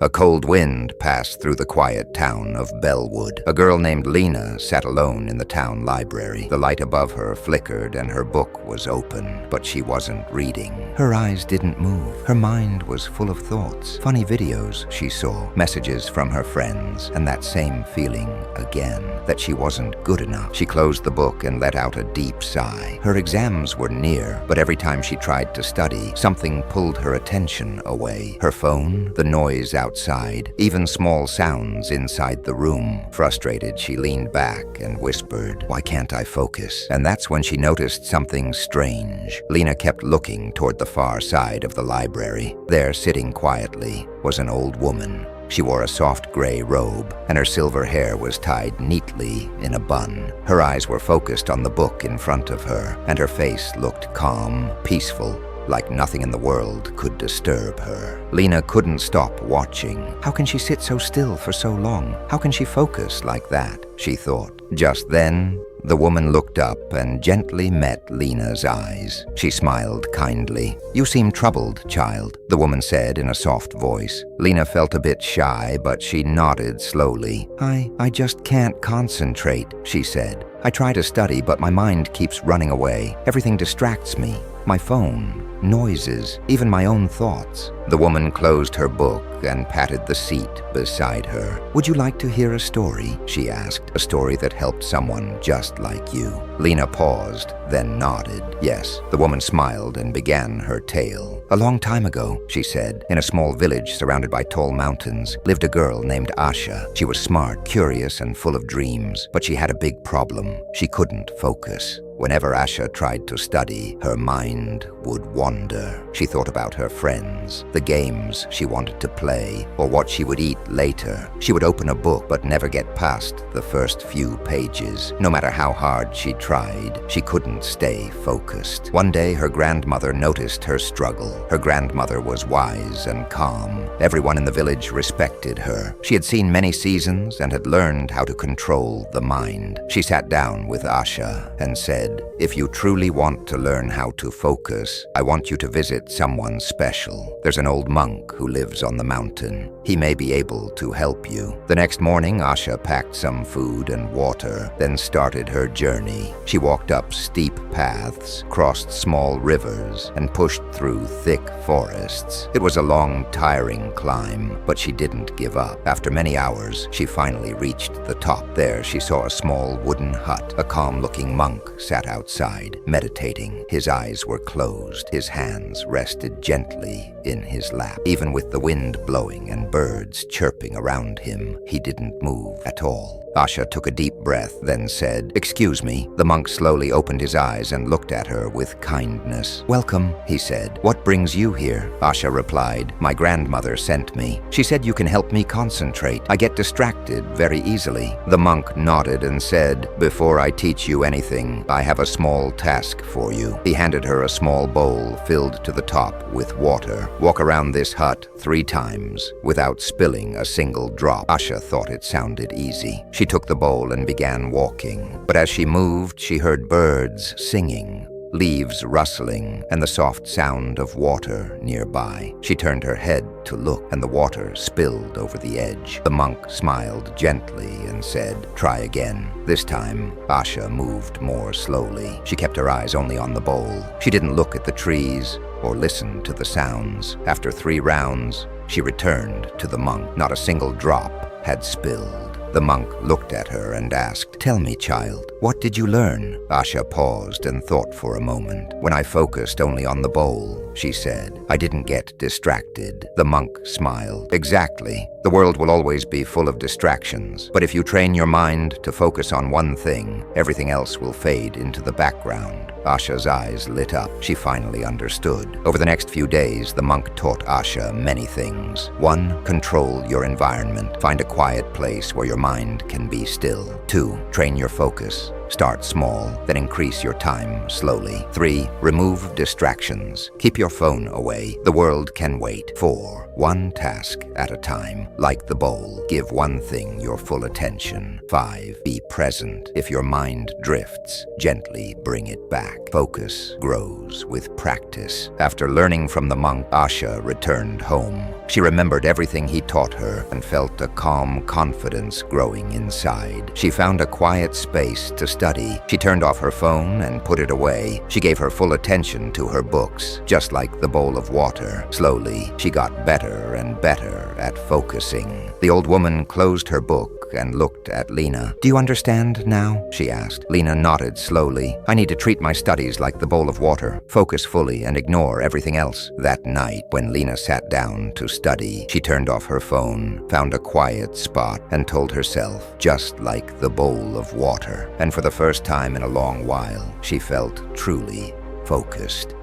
A cold wind passed through the quiet town of Bellwood. A girl named Lena sat alone in the town library. The light above her flickered and her book was open, but she wasn't reading. Her eyes didn't move. Her mind was full of thoughts. Funny videos she saw, messages from her friends, and that same feeling again, that she wasn't good enough. She closed the book and let out a deep sigh. Her exams were near, but every time she tried to study, something pulled her attention away. Her phone, the noise outside, even small sounds inside the room. Frustrated, she leaned back and whispered, "Why can't I focus?" And that's when she noticed something strange. Lena kept looking toward the far side of the library. There, sitting quietly, was an old woman. She wore a soft gray robe, and her silver hair was tied neatly in a bun. Her eyes were focused on the book in front of her, and her face looked calm, peaceful, like nothing in the world could disturb her. Lena couldn't stop watching. How can she sit so still for so long? How can she focus like that? She thought. Just then, the woman looked up and gently met Lena's eyes. She smiled kindly. "You seem troubled, child," the woman said in a soft voice. Lena felt a bit shy, but she nodded slowly. I just can't concentrate," she said. "I try to study, but my mind keeps running away. Everything distracts me. My phone, noises, even my own thoughts." The woman closed her book and patted the seat beside her. "Would you like to hear a story?" she asked. "A story that helped someone just like you." Lena paused, then nodded. "Yes." The woman smiled and began her tale. "A long time ago," she said, "in a small village surrounded by tall mountains, lived a girl named Asha. She was smart, curious, and full of dreams, but she had a big problem. She couldn't focus. Whenever Asha tried to study, her mind would wander. She thought about her friends, the games she wanted to play, or what she would eat later. She would open a book but never get past the first few pages. No matter how hard she tried, she couldn't stay focused. One day, her grandmother noticed her struggle. Her grandmother was wise and calm. Everyone in the village respected her. She had seen many seasons and had learned how to control the mind. She sat down with Asha and said, "If you truly want to learn how to focus, I want you to visit someone special. There's an old monk who lives on the mountain. He may be able to help you." The next morning, Asha packed some food and water, then started her journey. She walked up steep paths, crossed small rivers, and pushed through thick forests. It was a long, tiring climb, but she didn't give up. After many hours, she finally reached the top. There, she saw a small wooden hut. A calm-looking monk sat outside, meditating. His eyes were closed. His hands rested gently in his lap. Even with the wind blowing and birds chirping around him, he didn't move at all. Asha took a deep breath, then said, "Excuse me." The monk slowly opened his eyes and looked at her with kindness. "Welcome," he said. "What brings you here?" Asha replied, "My grandmother sent me. She said you can help me concentrate. I get distracted very easily." The monk nodded and said, "Before I teach you anything, I have a small task for you." He handed her a small bowl filled to the top with water. "Walk around this hut 3 times without spilling a single drop." Asha thought it sounded easy. She took the bowl and began walking, but as she moved, she heard birds singing, leaves rustling, and the soft sound of water nearby. She turned her head to look, and the water spilled over the edge. The monk smiled gently and said, "Try again." This time, Asha moved more slowly. She kept her eyes only on the bowl. She didn't look at the trees or listen to the sounds. After 3 rounds, she returned to the monk. Not a single drop had spilled. The monk looked at her and asked, "Tell me, child, what did you learn?" Asha paused and thought for a moment. "When I focused only on the bowl," she said, "I didn't get distracted." The monk smiled. "Exactly. The world will always be full of distractions, but if you train your mind to focus on one thing, everything else will fade into the background." Asha's eyes lit up. She finally understood. Over the next few days, the monk taught Asha many things. 1. Control your environment. Find a quiet place where your mind can be still. 2. Train your focus. Start small, then increase your time slowly. 3. Remove distractions. Keep your phone away. The world can wait. 4. one task at a time. Like the bowl, give one thing your full attention. 5. Be present. If your mind drifts, gently bring it back. Focus grows with practice. After learning from the monk, Asha returned home. She remembered everything he taught her and felt a calm confidence growing inside. She found a quiet space to study. She turned off her phone and put it away. She gave her full attention to her books, just like the bowl of water. Slowly, she got better and better at focusing. The old woman closed her book and looked at Lena. "Do you understand now?" she asked. Lena nodded slowly. "I need to treat my studies like the bowl of water. Focus fully and ignore everything else." That night, when Lena sat down to study, she turned off her phone, found a quiet spot, and told herself, "Just like the bowl of water." And for the first time in a long while, she felt truly focused.